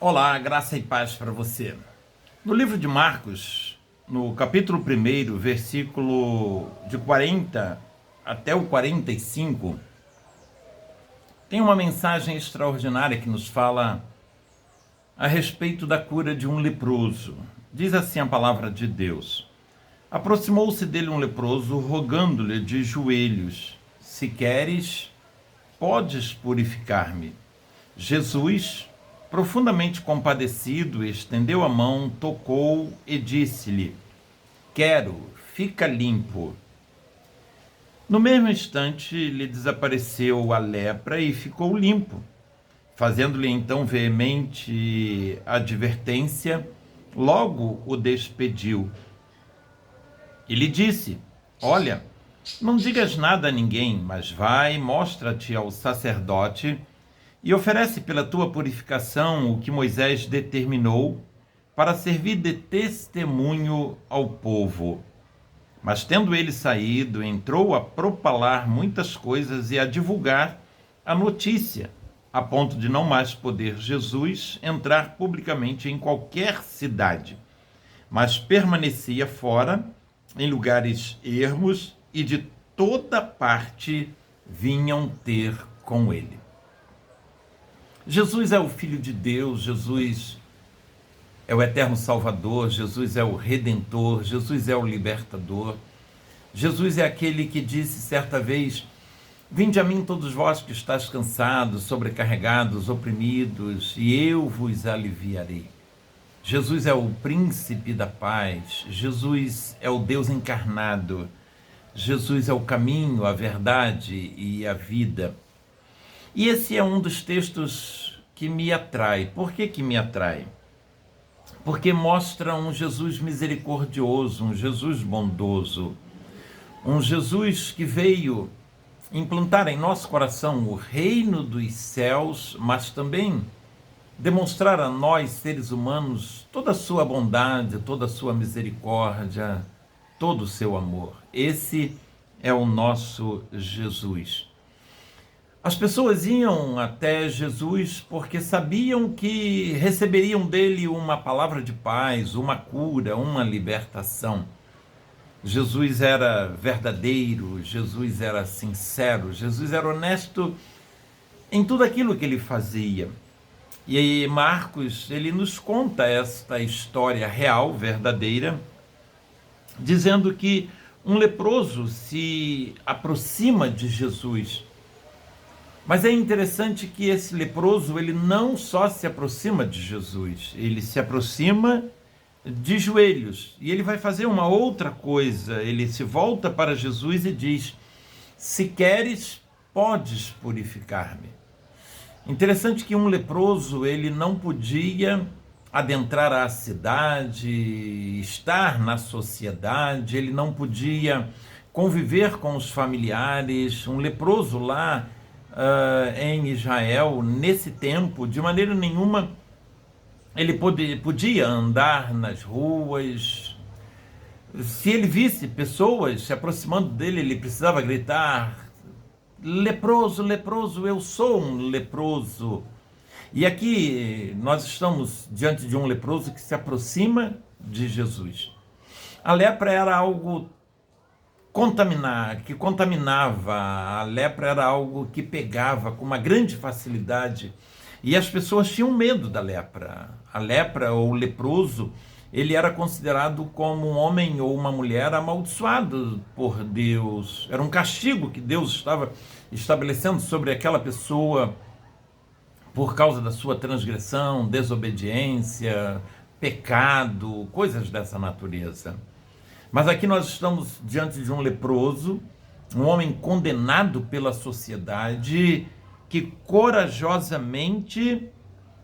Olá, graça e paz para você. No livro de Marcos, no capítulo 1, versículo de 40 até o 45, tem uma mensagem extraordinária que nos fala a respeito da cura de um leproso. Diz assim a palavra de Deus: aproximou-se dele um leproso, rogando-lhe de joelhos: se queres, podes purificar-me. Jesus, profundamente compadecido, estendeu a mão, tocou e disse-lhe: quero, fica limpo. No mesmo instante lhe desapareceu a lepra e ficou limpo. Fazendo-lhe então veemente advertência, logo o despediu. E lhe disse: olha, não digas nada a ninguém, mas vai, mostra-te ao sacerdote e oferece pela tua purificação o que Moisés determinou para servir de testemunho ao povo. Mas tendo ele saído, entrou a propalar muitas coisas e a divulgar a notícia, a ponto de não mais poder Jesus entrar publicamente em qualquer cidade, mas permanecia fora, em lugares ermos, e de toda parte vinham ter com ele. Jesus é o Filho de Deus, Jesus é o eterno Salvador, Jesus é o Redentor, Jesus é o Libertador. Jesus é aquele que disse certa vez: vinde a mim todos vós que estáis cansados, sobrecarregados, oprimidos, e eu vos aliviarei. Jesus é o príncipe da paz, Jesus é o Deus encarnado, Jesus é o caminho, a verdade e a vida. E esse é um dos textos que me atrai. Por que me atrai? Porque mostra um Jesus misericordioso, um Jesus bondoso, um Jesus que veio implantar em nosso coração o reino dos céus, mas também demonstrar a nós, seres humanos, toda a sua bondade, toda a sua misericórdia, todo o seu amor. Esse é o nosso Jesus. As pessoas iam até Jesus porque sabiam que receberiam dele uma palavra de paz, uma cura, uma libertação. Jesus era verdadeiro, Jesus era sincero, Jesus era honesto em tudo aquilo que ele fazia. E aí Marcos, ele nos conta esta história real, verdadeira, dizendo que um leproso se aproxima de Jesus. Mas é interessante que esse leproso, ele não só se aproxima de Jesus, ele se aproxima de joelhos. E ele vai fazer uma outra coisa, ele se volta para Jesus e diz: se queres, podes purificar-me. Interessante que um leproso, ele não podia adentrar a cidade, estar na sociedade, ele não podia conviver com os familiares. Um leproso lá em Israel, nesse tempo, de maneira nenhuma ele podia andar nas ruas. Se ele visse pessoas se aproximando dele, ele precisava gritar: leproso, leproso, eu sou um leproso. E aqui nós estamos diante de um leproso que se aproxima de Jesus. A lepra era algo que contaminava, a lepra era algo que pegava com uma grande facilidade e as pessoas tinham medo da lepra. A lepra ou leproso, ele era considerado como um homem ou uma mulher amaldiçoado por Deus. Era um castigo que Deus estava estabelecendo sobre aquela pessoa por causa da sua transgressão, desobediência, pecado, coisas dessa natureza. Mas aqui nós estamos diante de um leproso, um homem condenado pela sociedade, que corajosamente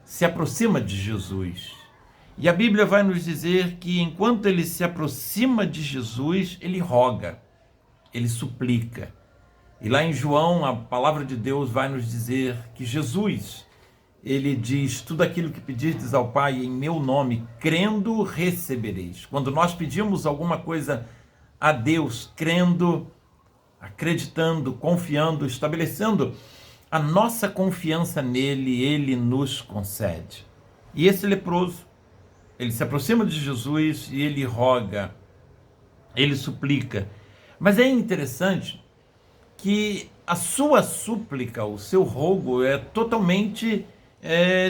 se aproxima de Jesus. E a Bíblia vai nos dizer que enquanto ele se aproxima de Jesus, ele roga, ele suplica. E lá em João, a palavra de Deus vai nos dizer que Jesus, ele diz: tudo aquilo que pedirdes ao Pai em meu nome, crendo, recebereis. Quando nós pedimos alguma coisa a Deus, crendo, acreditando, confiando, estabelecendo a nossa confiança nele, ele nos concede. E esse leproso, ele se aproxima de Jesus e ele roga, ele suplica. Mas é interessante que a sua súplica, o seu rogo é totalmente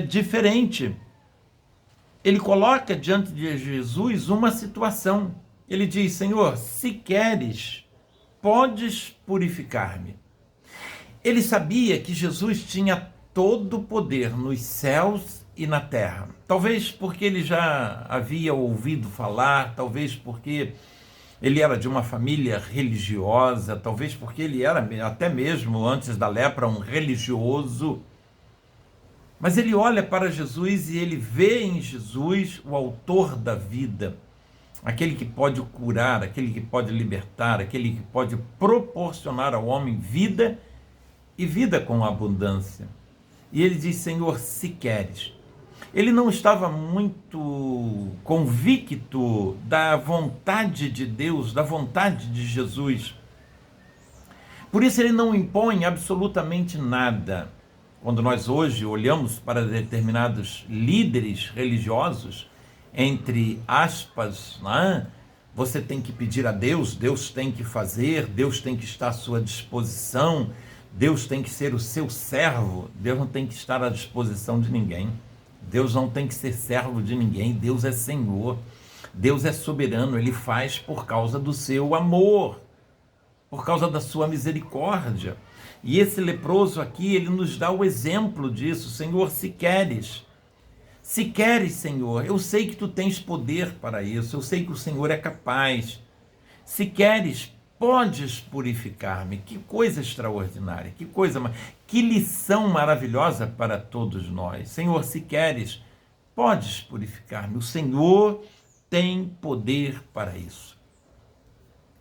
diferente. Ele coloca diante de Jesus uma situação. Ele diz: Senhor, se queres, podes purificar-me. Ele sabia que Jesus tinha todo o poder nos céus e na terra. Talvez porque ele já havia ouvido falar, talvez porque ele era de uma família religiosa, talvez porque ele era, até mesmo antes da lepra, um religioso. Mas ele olha para Jesus e ele vê em Jesus o autor da vida, aquele que pode curar, aquele que pode libertar, aquele que pode proporcionar ao homem vida e vida com abundância. E ele diz: Senhor, se queres. Ele não estava muito convicto da vontade de Deus, da vontade de Jesus. Por isso ele não impõe absolutamente nada. Quando nós hoje olhamos para determinados líderes religiosos, entre aspas, né? Você tem que pedir a Deus, Deus tem que fazer, Deus tem que estar à sua disposição, Deus tem que ser o seu servo, Deus não tem que estar à disposição de ninguém. Deus não tem que ser servo de ninguém, Deus é Senhor, Deus é soberano, Ele faz por causa do seu amor, por causa da sua misericórdia. E esse leproso aqui, ele nos dá o exemplo disso. Senhor, se queres, Senhor, eu sei que tu tens poder para isso, eu sei que o Senhor é capaz. Se queres, podes purificar-me. Que coisa extraordinária, que lição maravilhosa para todos nós. Senhor, se queres, podes purificar-me. O Senhor tem poder para isso.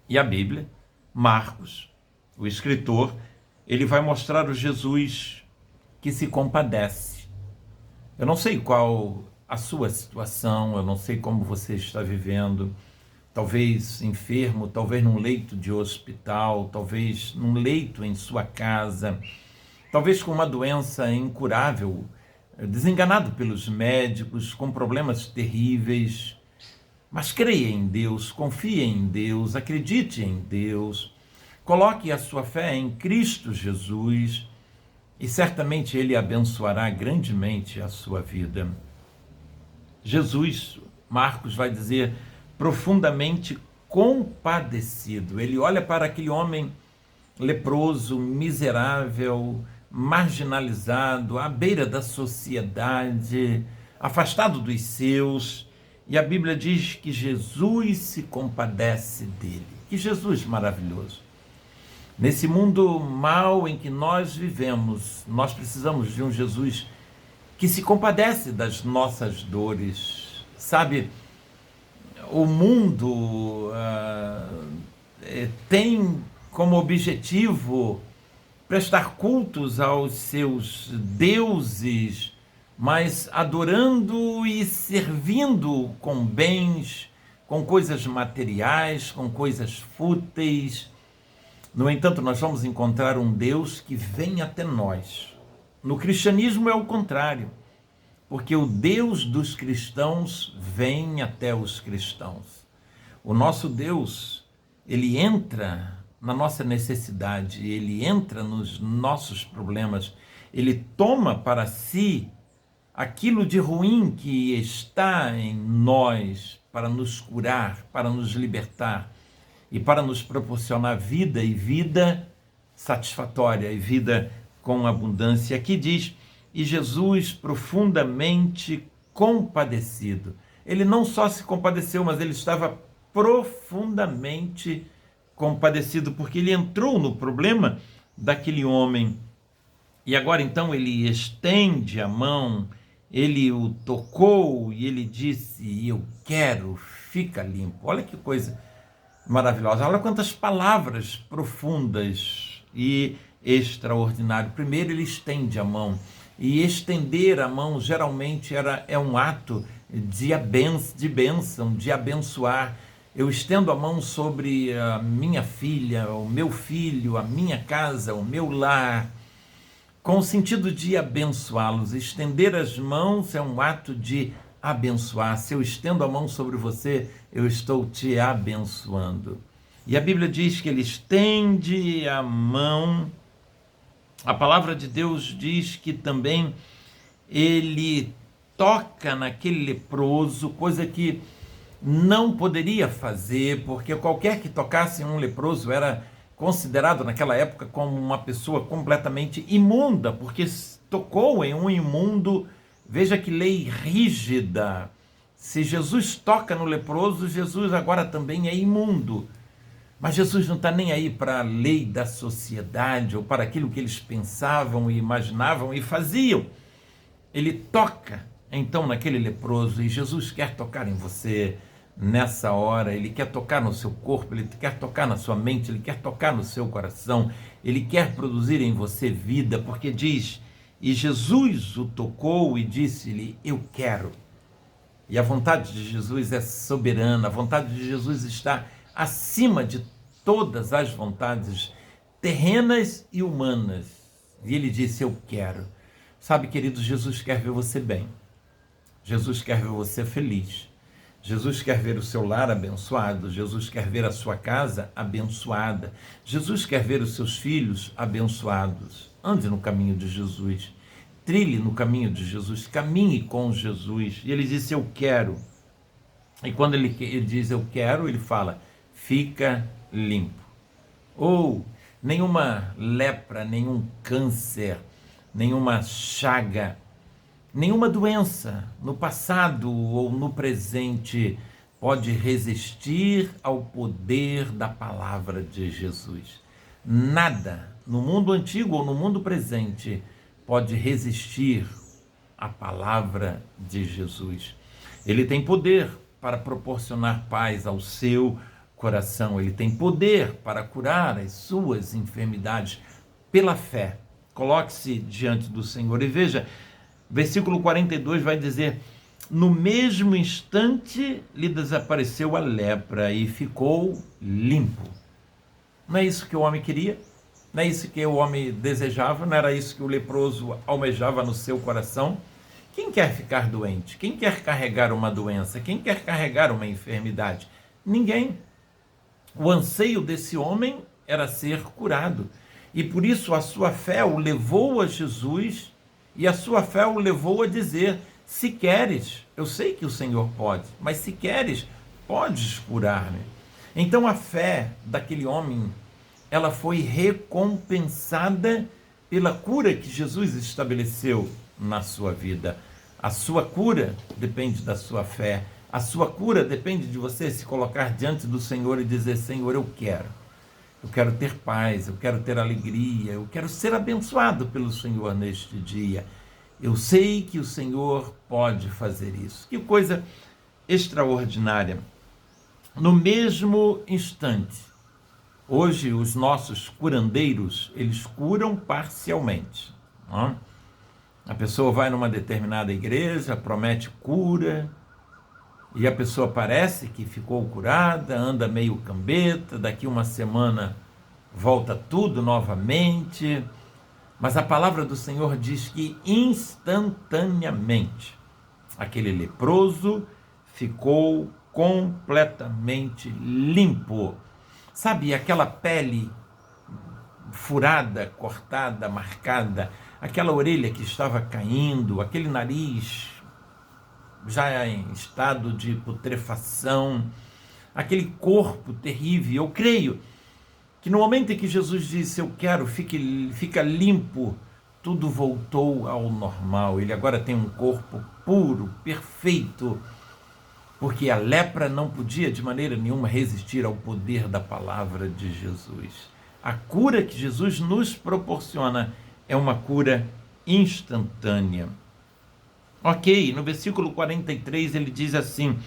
E a Bíblia, Marcos, o escritor, ele vai mostrar o Jesus que se compadece. Eu não sei qual a sua situação, eu não sei como você está vivendo, talvez enfermo, talvez num leito de hospital, talvez num leito em sua casa, talvez com uma doença incurável, desenganado pelos médicos, com problemas terríveis. Mas creia em Deus, confie em Deus, acredite em Deus, coloque a sua fé em Cristo Jesus e certamente Ele abençoará grandemente a sua vida. Jesus, Marcos vai dizer, profundamente compadecido. Ele olha para aquele homem leproso, miserável, marginalizado, à beira da sociedade, afastado dos seus, e a Bíblia diz que Jesus se compadece dele. Que Jesus maravilhoso! Nesse mundo mau em que nós vivemos, nós precisamos de um Jesus que se compadece das nossas dores. Sabe, o mundo tem como objetivo prestar cultos aos seus deuses, mas adorando e servindo com bens, com coisas materiais, com coisas fúteis. No entanto, nós vamos encontrar um Deus que vem até nós. No cristianismo é o contrário, porque o Deus dos cristãos vem até os cristãos. O nosso Deus, ele entra na nossa necessidade, ele entra nos nossos problemas, ele toma para si aquilo de ruim que está em nós para nos curar, para nos libertar e para nos proporcionar vida e vida satisfatória e vida com abundância. Aqui diz, e Jesus profundamente compadecido. Ele não só se compadeceu, mas ele estava profundamente compadecido, porque ele entrou no problema daquele homem. E agora então ele estende a mão, ele o tocou e ele disse, eu quero, fica limpo. Olha que coisa maravilhosa, olha quantas palavras profundas e extraordinárias. Primeiro ele estende a mão, e estender a mão geralmente é um ato de bênção, de abençoar. Eu estendo a mão sobre a minha filha, o meu filho, a minha casa, o meu lar. com o sentido de abençoá-los. Estender as mãos é um ato de abençoar. Se eu estendo a mão sobre você, eu estou te abençoando. E a Bíblia diz que ele estende a mão. A palavra de Deus diz que também ele toca naquele leproso, coisa que não poderia fazer, porque qualquer que tocasse um leproso era considerado naquela época como uma pessoa completamente imunda, porque tocou em um imundo. Veja que lei rígida. Se Jesus toca no leproso, Jesus agora também é imundo. Mas Jesus não está nem aí para a lei da sociedade ou para aquilo que eles pensavam e imaginavam e faziam. Ele toca então naquele leproso, e Jesus quer tocar em você nessa hora. Ele quer tocar no seu corpo, ele quer tocar na sua mente, ele quer tocar no seu coração, ele quer produzir em você vida, porque diz: e Jesus o tocou e disse-lhe, eu quero. E a vontade de Jesus é soberana, a vontade de Jesus está acima de todas as vontades terrenas e humanas. E ele disse, eu quero. Sabe, querido, Jesus quer ver você bem. Jesus quer ver você feliz. Jesus quer ver o seu lar abençoado. Jesus quer ver a sua casa abençoada. Jesus quer ver os seus filhos abençoados. Ande no caminho de Jesus. Trilhe no caminho de Jesus. Caminhe com Jesus. E ele disse, eu quero. E quando ele diz, eu quero, ele fala, fica limpo. Ou nenhuma lepra, nenhum câncer, nenhuma chaga, nenhuma doença no passado ou no presente pode resistir ao poder da palavra de Jesus. Nada no mundo antigo ou no mundo presente pode resistir à palavra de Jesus. Ele tem poder para proporcionar paz ao seu coração. Ele tem poder para curar as suas enfermidades pela fé. Coloque-se diante do Senhor e veja, versículo 42 vai dizer, no mesmo instante lhe desapareceu a lepra e ficou limpo. Não é isso que o homem queria? Não é isso que o homem desejava? Não era isso que o leproso almejava no seu coração? Quem quer ficar doente? Quem quer carregar uma doença? Quem quer carregar uma enfermidade? Ninguém. O anseio desse homem era ser curado. E por isso a sua fé o levou a Jesus, e a sua fé o levou a dizer, se queres, eu sei que o Senhor pode, mas se queres, podes curar-me. Então a fé daquele homem, ela foi recompensada pela cura que Jesus estabeleceu na sua vida. A sua cura depende da sua fé. A sua cura depende de você se colocar diante do Senhor e dizer, Senhor, eu quero ter paz, eu quero ter alegria, eu quero ser abençoado pelo Senhor neste dia. Eu sei que o Senhor pode fazer isso. Que coisa extraordinária. No mesmo instante, hoje os nossos curandeiros, eles curam parcialmente. Não? A pessoa vai numa determinada igreja, promete cura, e a pessoa parece que ficou curada, anda meio cambeta, daqui uma semana volta tudo novamente. Mas a palavra do Senhor diz que instantaneamente aquele leproso ficou completamente limpo. Sabe, aquela pele furada, cortada, marcada, aquela orelha que estava caindo, aquele nariz já em estado de putrefação, aquele corpo terrível. Eu creio que no momento em que Jesus disse, eu quero, fica limpo, tudo voltou ao normal. Ele agora tem um corpo puro, perfeito, porque a lepra não podia de maneira nenhuma resistir ao poder da palavra de Jesus. A cura que Jesus nos proporciona é uma cura instantânea. Ok, no versículo 43 ele diz assim,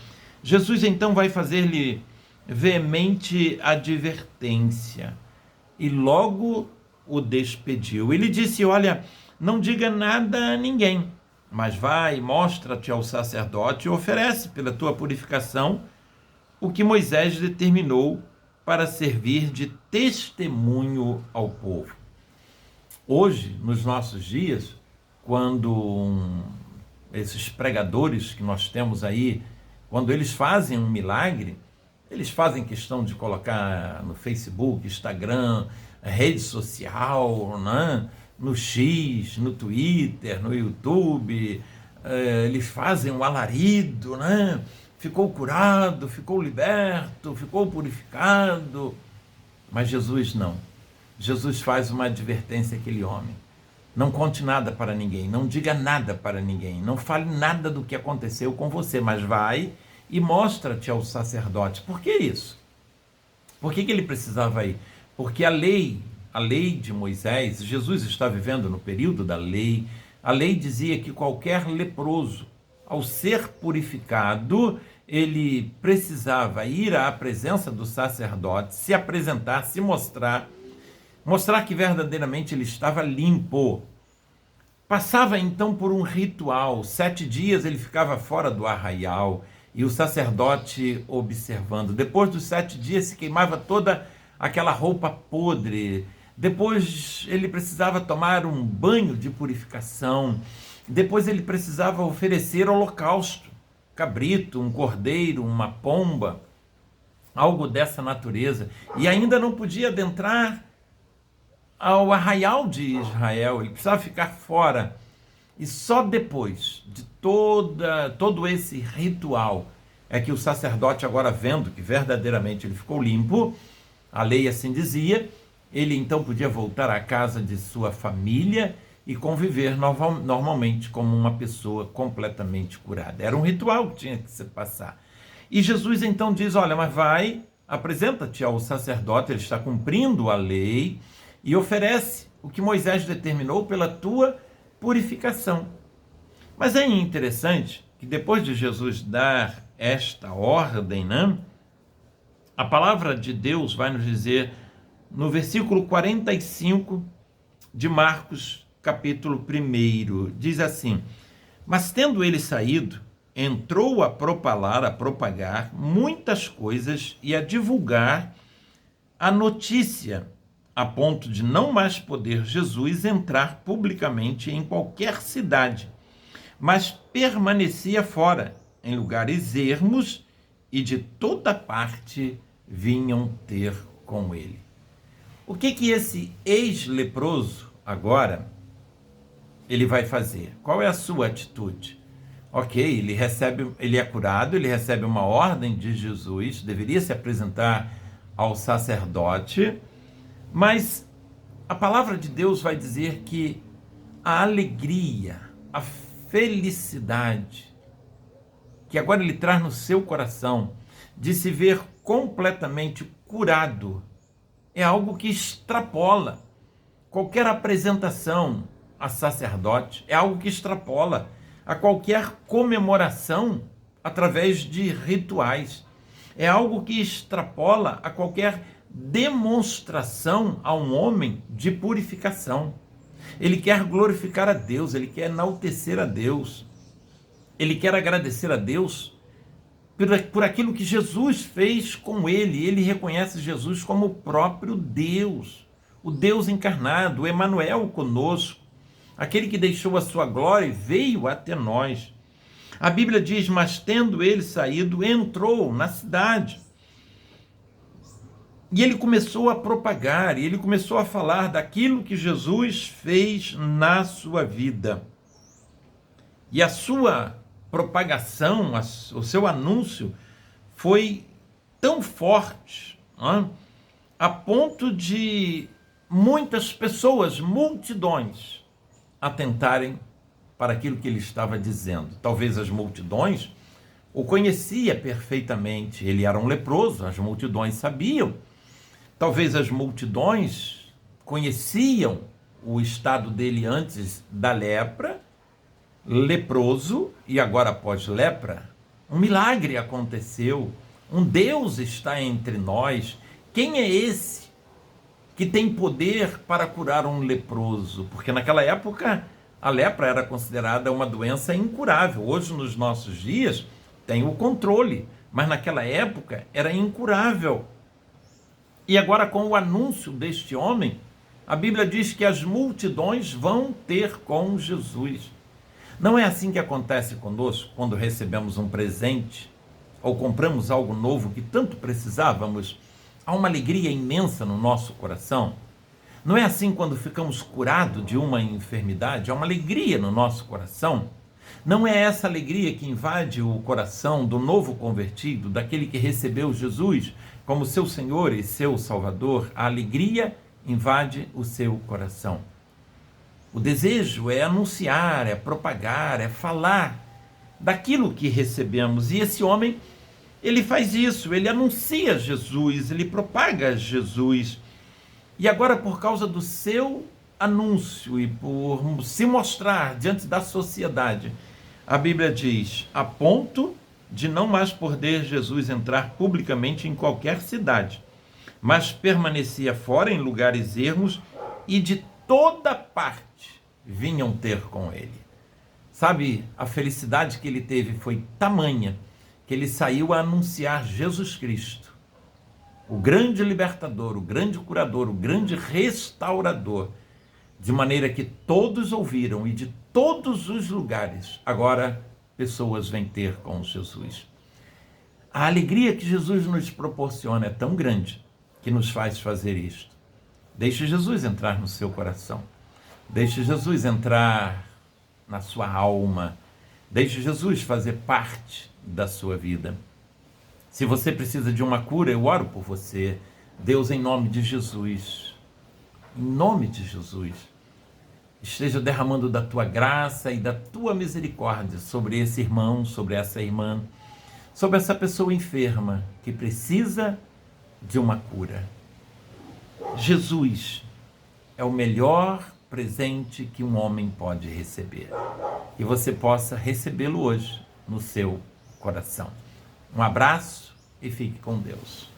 Jesus então vai fazer-lhe veemente advertência e logo o despediu. Ele disse, olha, não diga nada a ninguém, mas vai, mostra-te ao sacerdote e oferece pela tua purificação o que Moisés determinou para servir de testemunho ao povo. Hoje, nos nossos dias, quando esses pregadores que nós temos aí, quando eles fazem um milagre, eles fazem questão de colocar no Facebook, Instagram, rede social, né? No X, no Twitter, no YouTube, eles fazem um alarido, né? Ficou curado, ficou liberto, ficou purificado. Mas Jesus não. Jesus faz uma advertência àquele homem. Não conte nada para ninguém, não diga nada para ninguém, não fale nada do que aconteceu com você, mas vai e mostra-te ao sacerdote. Por que isso? Por que ele precisava ir? Porque a lei de Moisés, Jesus está vivendo no período da lei, a lei dizia que qualquer leproso, ao ser purificado, ele precisava ir à presença do sacerdote, se apresentar, se mostrar que verdadeiramente ele estava limpo. Passava então por um ritual, 7 dias ele ficava fora do arraial, e o sacerdote observando. Depois dos 7 dias se queimava toda aquela roupa podre. Depois ele precisava tomar um banho de purificação. Depois ele precisava oferecer holocausto, cabrito, um cordeiro, uma pomba, algo dessa natureza. E ainda não podia adentrar ao arraial de Israel, ele precisava ficar fora. E só depois de todo esse ritual é que o sacerdote, agora vendo que verdadeiramente ele ficou limpo, a lei assim dizia, ele então podia voltar à casa de sua família e conviver normalmente como uma pessoa completamente curada. Era um ritual que tinha que se passar. E Jesus então diz, olha, mas vai, apresenta-te ao sacerdote, ele está cumprindo a lei, e oferece o que Moisés determinou pela tua purificação. Mas é interessante que depois de Jesus dar esta ordem, né, a palavra de Deus vai nos dizer no versículo 45 de Marcos, capítulo 1, diz assim, mas tendo ele saído, entrou a propagar muitas coisas e a divulgar a notícia, a ponto de não mais poder Jesus entrar publicamente em qualquer cidade, mas permanecia fora, em lugares ermos, e de toda parte vinham ter com ele. O que esse ex-leproso agora ele vai fazer? Qual é a sua atitude? Ok, ele é curado, ele recebe uma ordem de Jesus, deveria se apresentar ao sacerdote, mas a palavra de Deus vai dizer que a alegria, a felicidade, que agora ele traz no seu coração, de se ver completamente curado, é algo que extrapola qualquer apresentação a sacerdote, é algo que extrapola a qualquer comemoração através de rituais, é algo que extrapola a qualquer demonstração a um homem de purificação. Ele quer glorificar a Deus, ele quer enaltecer a Deus, ele quer agradecer a Deus por aquilo que Jesus fez com ele reconhece Jesus como o próprio Deus, o Deus encarnado, o Emanuel conosco, aquele que deixou a sua glória e veio até nós. A Bíblia diz, mas tendo ele saído, entrou na cidade. E ele começou a propagar, e ele começou a falar daquilo que Jesus fez na sua vida. E a sua propagação, o seu anúncio foi tão forte, a ponto de muitas pessoas, multidões, atentarem para aquilo que ele estava dizendo. Talvez as multidões o conhecia perfeitamente, ele era um leproso, as multidões sabiam. Talvez as multidões conheciam o estado dele antes da lepra, leproso, e agora após lepra, um milagre aconteceu, um Deus está entre nós. Quem é esse que tem poder para curar um leproso? Porque naquela época a lepra era considerada uma doença incurável. Hoje, nos nossos dias, tem o controle, mas naquela época era incurável. E agora, com o anúncio deste homem, A Bíblia diz que as multidões vão ter com Jesus. Não é assim que acontece conosco quando recebemos um presente ou compramos algo novo que tanto precisávamos? Há uma alegria imensa no nosso coração. Não é assim quando ficamos curados de uma enfermidade? Há uma alegria no nosso coração. Não é essa alegria que invade o coração do novo convertido, daquele que recebeu Jesus como seu Senhor e seu Salvador? A alegria invade o seu coração. O desejo é anunciar, é propagar, é falar daquilo que recebemos. E esse homem, ele faz isso, ele anuncia Jesus, ele propaga Jesus. E agora, por causa do seu anúncio e por se mostrar diante da sociedade, a Bíblia diz, a ponto de não mais poder Jesus entrar publicamente em qualquer cidade, mas permanecia fora em lugares ermos e de toda parte vinham ter com ele. Sabe, a felicidade que ele teve foi tamanha que ele saiu a anunciar Jesus Cristo, o grande libertador, o grande curador, o grande restaurador, de maneira que todos ouviram e de todos os lugares, agora pessoas vêm ter com Jesus. A alegria que Jesus nos proporciona é tão grande que nos faz fazer isto. Deixe Jesus entrar no seu coração. Deixe Jesus entrar na sua alma. Deixe Jesus fazer parte da sua vida. Se você precisa de uma cura, eu oro por você. Deus, em nome de Jesus, esteja derramando da tua graça e da tua misericórdia sobre esse irmão, sobre essa irmã, sobre essa pessoa enferma que precisa de uma cura. Jesus é o melhor presente que um homem pode receber. E você possa recebê-lo hoje no seu coração. Um abraço e fique com Deus.